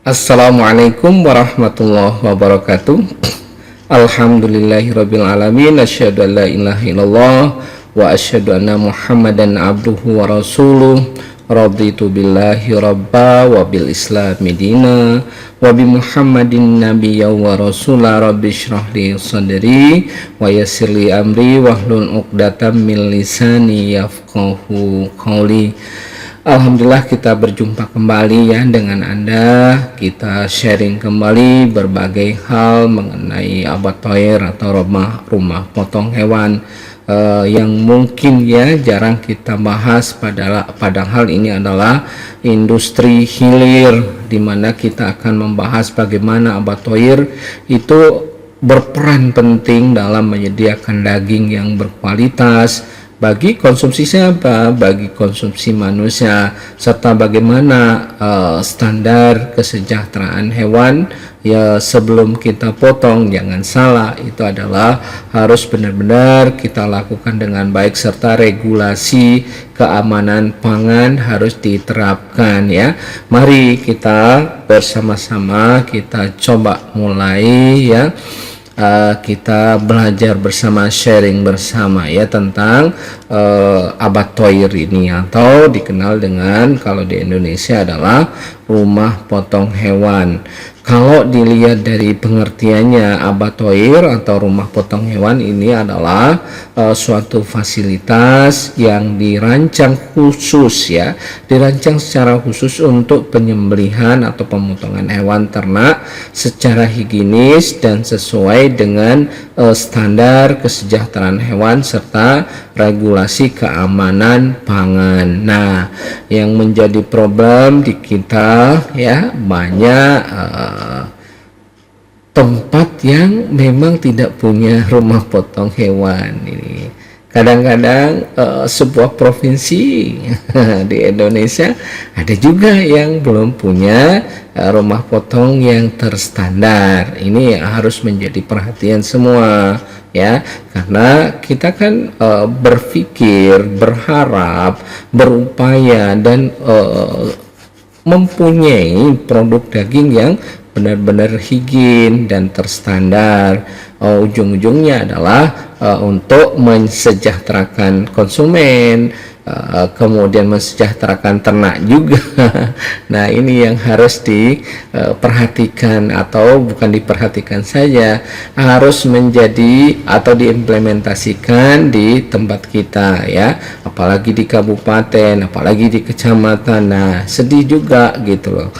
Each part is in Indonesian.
Assalamualaikum warahmatullahi wabarakatuh. Alhamdulillahirabbil alamin, asyhadu an la ilaha illallah wa asyhadu anna Muhammadan abduhu wa rasuluh. Raditu billahi rabba wa bil islami dina wa bi Muhammadin nabiyya wa rasula. Rabbi shrah li sadri wa yassir li amri wahlul 'uqdatam min lisani yafqahu qawli. Alhamdulillah kita berjumpa kembali ya dengan Anda. Kita sharing kembali berbagai hal mengenai abattoir atau rumah potong hewan yang mungkin ya jarang kita bahas, padahal ini adalah industri hilir di mana kita akan membahas bagaimana abattoir itu berperan penting dalam menyediakan daging yang berkualitas bagi konsumsi siapa? Bagi konsumsi manusia, serta bagaimana standar kesejahteraan hewan ya sebelum kita potong. Jangan salah, itu adalah harus benar-benar kita lakukan dengan baik, serta regulasi keamanan pangan harus diterapkan ya. Mari kita bersama-sama kita coba mulai ya. Kita belajar bersama, sharing bersama ya tentang abattoir ini, atau dikenal dengan kalau di Indonesia adalah rumah potong hewan. Kalau dilihat dari pengertiannya, abattoir atau rumah potong hewan ini adalah suatu fasilitas yang dirancang khusus ya, dirancang secara khusus untuk penyembelihan atau pemotongan hewan ternak secara higienis dan sesuai dengan standar kesejahteraan hewan serta regulasi keamanan pangan. Nah, yang menjadi problem di kita ya, banyak tempat yang memang tidak punya rumah potong hewan ini. Kadang-kadang sebuah provinsi di Indonesia ada juga yang belum punya rumah potong yang terstandar. Ini harus menjadi perhatian semua ya, karena kita kan berpikir, berharap, berupaya dan mempunyai produk daging yang benar-benar higien dan terstandar. Ujung-ujungnya adalah untuk mensejahterakan konsumen, kemudian mensejahterakan ternak juga. Nah, ini yang harus diperhatikan, atau bukan diperhatikan saja, harus menjadi atau diimplementasikan di tempat kita ya, apalagi di kabupaten, apalagi di kecamatan. Nah, sedih juga gitu loh.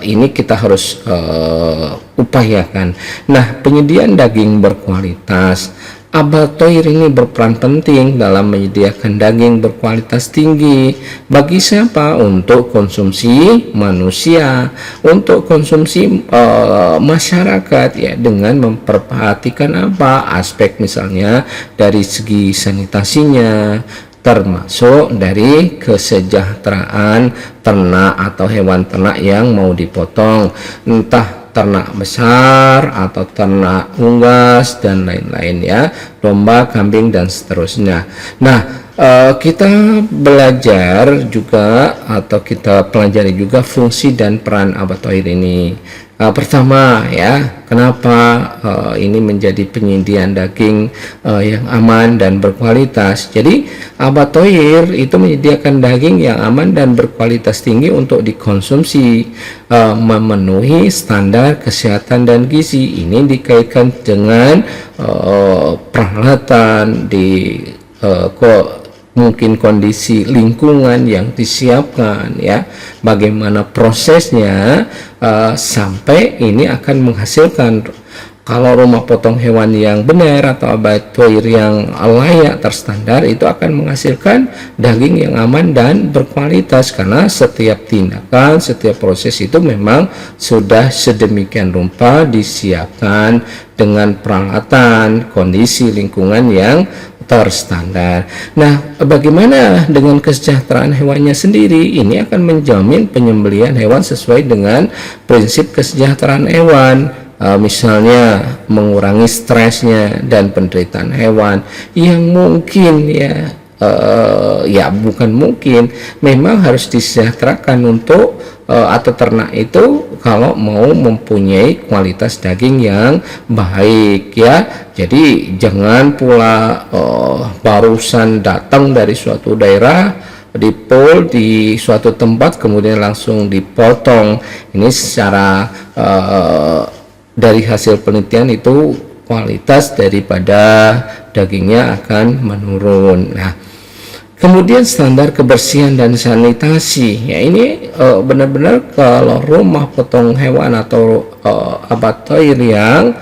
Ini kita harus upayakan. Nah, penyediaan daging berkualitas, abattoir ini berperan penting dalam menyediakan daging berkualitas tinggi. Bagi siapa? Untuk konsumsi manusia, untuk konsumsi masyarakat ya, dengan memperhatikan apa? Aspek misalnya dari segi sanitasinya, termasuk dari kesejahteraan ternak atau hewan ternak yang mau dipotong, entah ternak besar atau ternak unggas dan lain-lain ya, domba, kambing dan seterusnya. Nah, kita belajar juga atau kita pelajari juga fungsi dan peran abattoir ini. Pertama ya, kenapa ini menjadi penyediaan daging yang aman dan berkualitas. Jadi abattoir itu menyediakan daging yang aman dan berkualitas tinggi untuk dikonsumsi, memenuhi standar kesehatan dan gizi. Ini dikaitkan dengan peralatan mungkin kondisi lingkungan yang disiapkan ya, bagaimana prosesnya sampai ini akan menghasilkan. Kalau rumah potong hewan yang benar atau abattoir yang layak terstandar, itu akan menghasilkan daging yang aman dan berkualitas, karena setiap tindakan, setiap proses itu memang sudah sedemikian rupa disiapkan dengan peralatan, kondisi lingkungan yang terstandar. Nah, bagaimana dengan kesejahteraan hewannya sendiri? Ini akan menjamin penyembelihan hewan sesuai dengan prinsip kesejahteraan hewan. Misalnya mengurangi stresnya dan penderitaan hewan yang mungkin ya ya bukan mungkin, memang harus disejahterakan untuk atau ternak itu kalau mau mempunyai kualitas daging yang baik ya. Jadi jangan pula barusan datang dari suatu daerah di pool di suatu tempat kemudian langsung dipotong. Ini secara dari hasil penelitian itu kualitas daripada dagingnya akan menurun. Nah, kemudian standar kebersihan dan sanitasi, ya ini benar-benar kalau rumah potong hewan atau abattoir yang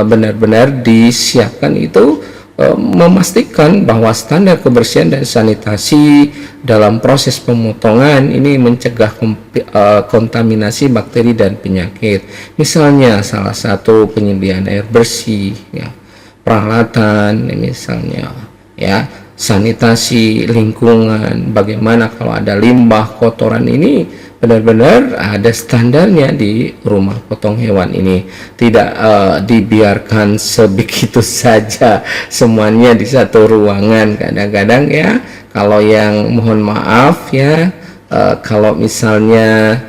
benar-benar disiapkan itu memastikan bahwa standar kebersihan dan sanitasi dalam proses pemotongan ini mencegah kontaminasi bakteri dan penyakit. Misalnya salah satu penyediaan air bersih, ya, peralatan, misalnya ya, sanitasi lingkungan, bagaimana kalau ada limbah kotoran, ini benar-benar ada standarnya di rumah potong hewan ini, tidak dibiarkan sebegitu saja semuanya di satu ruangan. Kadang-kadang ya, kalau yang mohon maaf ya, kalau misalnya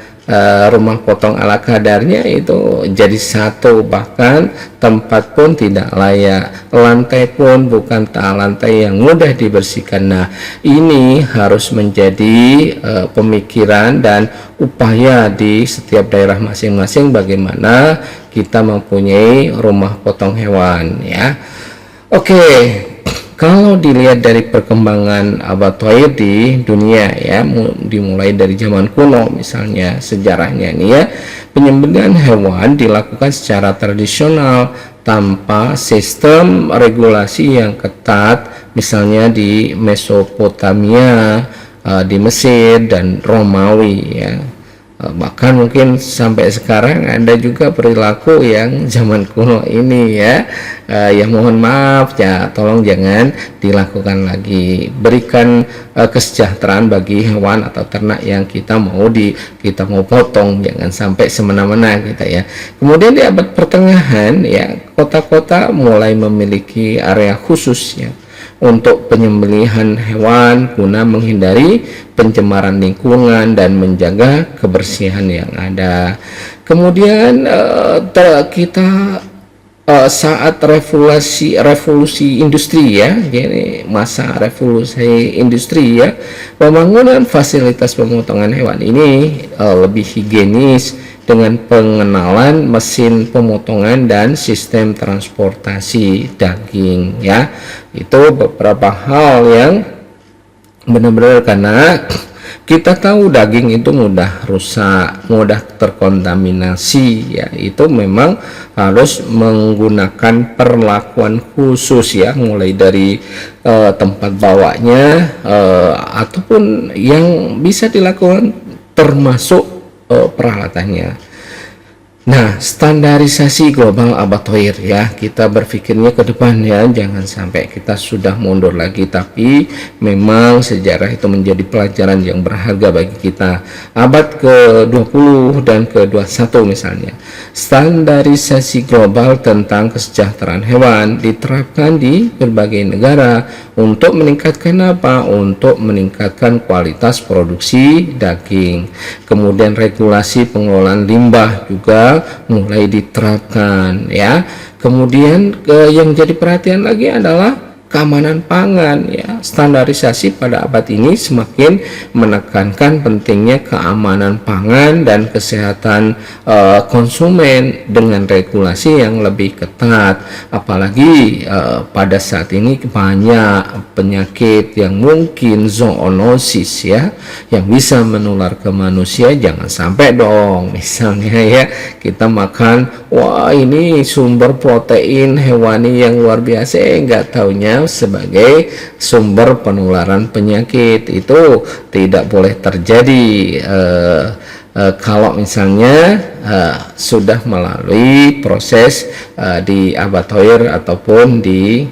rumah potong ala kadarnya itu jadi satu, bahkan tempat pun tidak layak, lantai pun bukan lantai yang mudah dibersihkan. Nah, ini harus menjadi pemikiran dan upaya di setiap daerah masing-masing bagaimana kita mempunyai rumah potong hewan ya. Oke, kalau dilihat dari perkembangan abattoir di dunia ya, dimulai dari zaman kuno misalnya sejarahnya nih ya, penyembelihan hewan dilakukan secara tradisional tanpa sistem regulasi yang ketat, misalnya di Mesopotamia, di Mesir dan Romawi ya. Bahkan mungkin sampai sekarang ada juga perilaku yang zaman kuno ini ya, ya mohon maaf ya, tolong jangan dilakukan lagi. Berikan kesejahteraan bagi hewan atau ternak yang kita mau potong, jangan sampai semena-mena kita ya. Kemudian di abad pertengahan ya, kota-kota mulai memiliki area khusus ya untuk penyembelihan hewan guna menghindari pencemaran lingkungan dan menjaga kebersihan yang ada. Kemudian kita saat revolusi industri ya, jadi masa revolusi industri ya, pembangunan fasilitas pemotongan hewan ini lebih higienis dengan pengenalan mesin pemotongan dan sistem transportasi daging ya. Itu beberapa hal yang benar-benar, karena kita tahu daging itu mudah rusak, mudah terkontaminasi ya, itu memang harus menggunakan perlakuan khusus ya, mulai dari tempat bawanya ataupun yang bisa dilakukan termasuk peralatannya. Nah, standarisasi global abattoir ya, kita berpikirnya ke depan ya, jangan sampai kita sudah mundur lagi, tapi memang sejarah itu menjadi pelajaran yang berharga bagi kita. Abad ke-20 dan ke-21 misalnya, standarisasi global tentang kesejahteraan hewan diterapkan di berbagai negara untuk meningkatkan apa? Untuk meningkatkan kualitas produksi daging. Kemudian regulasi pengelolaan limbah juga mulai diterapkan ya. Kemudian yang jadi perhatian lagi adalah keamanan pangan ya. Standarisasi pada abad ini semakin menekankan pentingnya keamanan pangan dan kesehatan konsumen dengan regulasi yang lebih ketat. Apalagi pada saat ini banyak penyakit yang mungkin zoonosis ya, yang bisa menular ke manusia. Jangan sampai dong misalnya ya, kita makan, wah ini sumber protein hewani yang luar biasa, nggak taunya sebagai sumber penularan penyakit. Itu tidak boleh terjadi kalau misalnya sudah melalui proses di abattoir ataupun di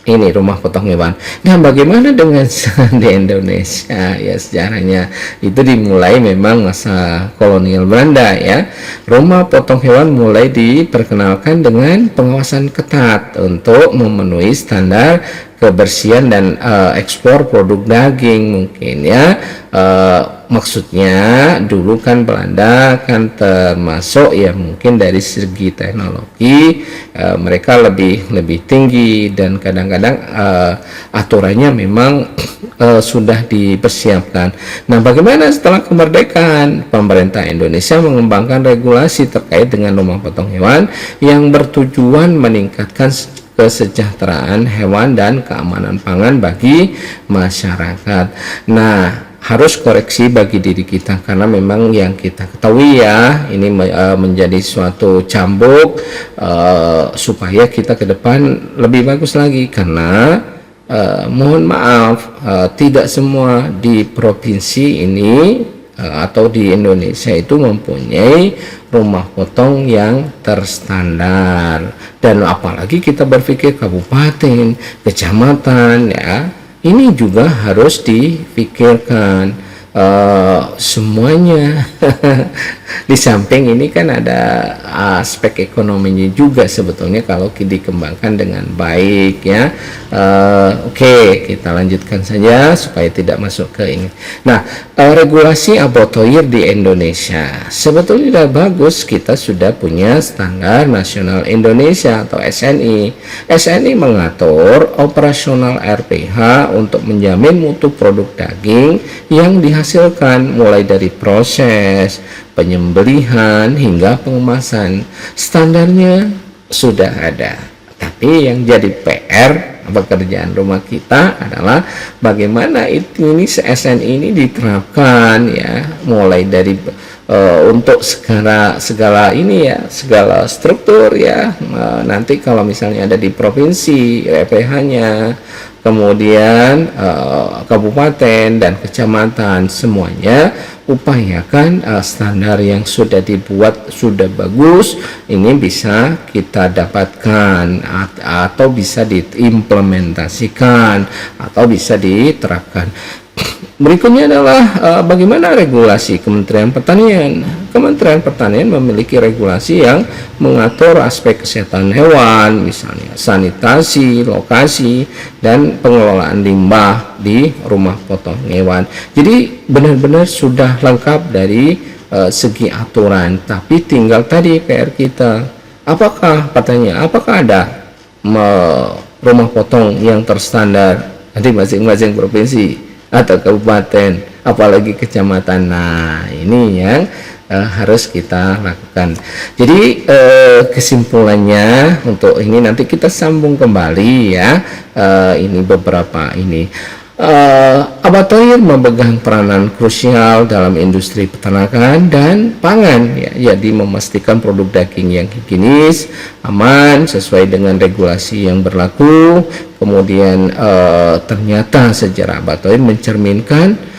ini rumah potong hewan. Nah, bagaimana dengan di Indonesia ya, sejarahnya itu dimulai memang masa kolonial Belanda ya. Rumah potong hewan mulai diperkenalkan dengan pengawasan ketat untuk memenuhi standar kebersihan dan ekspor produk daging mungkin ya. Maksudnya dulu kan Belanda kan termasuk ya mungkin dari segi teknologi mereka lebih tinggi, dan kadang-kadang aturannya memang sudah dipersiapkan. Nah, bagaimana setelah kemerdekaan? Pemerintah Indonesia mengembangkan regulasi terkait dengan rumah potong hewan yang bertujuan meningkatkan kesejahteraan hewan dan keamanan pangan bagi masyarakat. Nah, harus koreksi bagi diri kita, karena memang yang kita ketahui ya ini menjadi suatu cambuk supaya kita ke depan lebih bagus lagi, karena mohon maaf tidak semua di provinsi ini atau di Indonesia itu mempunyai rumah potong yang terstandar, dan apalagi kita berpikir kabupaten, kecamatan ya, ini juga harus dipikirkan semuanya. Di samping ini kan ada aspek ekonominya juga sebetulnya kalau dikembangkan dengan baik ya. Oke, kita lanjutkan saja supaya tidak masuk ke ini. Nah, regulasi abotoir di Indonesia sebetulnya sudah bagus. Kita sudah punya standar nasional Indonesia atau SNI. SNI mengatur operasional RPH untuk menjamin mutu produk daging yang dihasilkan mulai dari proses penyembelihan hingga pengemasan. Standarnya sudah ada, tapi yang jadi PR pekerjaan rumah kita adalah bagaimana ini SNI ini diterapkan ya, mulai dari untuk segala ini ya, segala struktur ya. Nanti kalau misalnya ada di provinsi RPH-nya, kemudian kabupaten dan kecamatan, semuanya upayakan standar yang sudah dibuat sudah bagus ini bisa kita dapatkan atau bisa diimplementasikan atau bisa diterapkan. Berikutnya adalah bagaimana regulasi Kementerian Pertanian. Kementerian Pertanian memiliki regulasi yang mengatur aspek kesehatan hewan, misalnya sanitasi, lokasi, dan pengelolaan limbah di rumah potong hewan. Jadi benar-benar sudah lengkap dari segi aturan, tapi tinggal tadi PR kita. Apakah katanya, apakah ada rumah potong yang terstandar di masing-masing provinsi atau kabupaten, apalagi kecamatan? Nah, ini yang harus kita lakukan. Jadi kesimpulannya untuk ini nanti kita sambung kembali ya. Ini beberapa ini. Abotoir memegang peranan krusial dalam industri peternakan dan pangan ya, jadi memastikan produk daging yang higienis, aman, sesuai dengan regulasi yang berlaku. Kemudian ternyata sejarah abotoir mencerminkan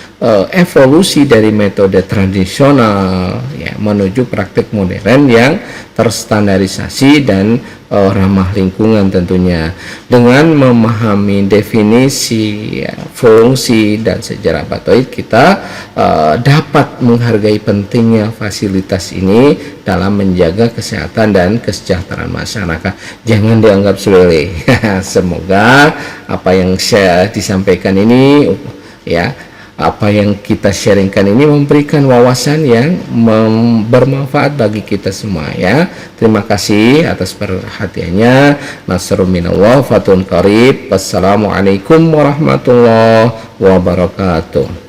evolusi dari metode tradisional ya, menuju praktik modern yang terstandarisasi dan ramah lingkungan tentunya. Dengan memahami definisi ya, fungsi dan sejarah abotoir, kita dapat menghargai pentingnya fasilitas ini dalam menjaga kesehatan dan kesejahteraan masyarakat. Jangan dianggap sepele. Semoga apa yang saya disampaikan ini ya, apa yang kita sharingkan ini memberikan wawasan yang bermanfaat bagi kita semua ya. Terima kasih atas perhatiannya. Nasrun minallah, fatun qarib. Wassalamualaikum warahmatullahi wabarakatuh.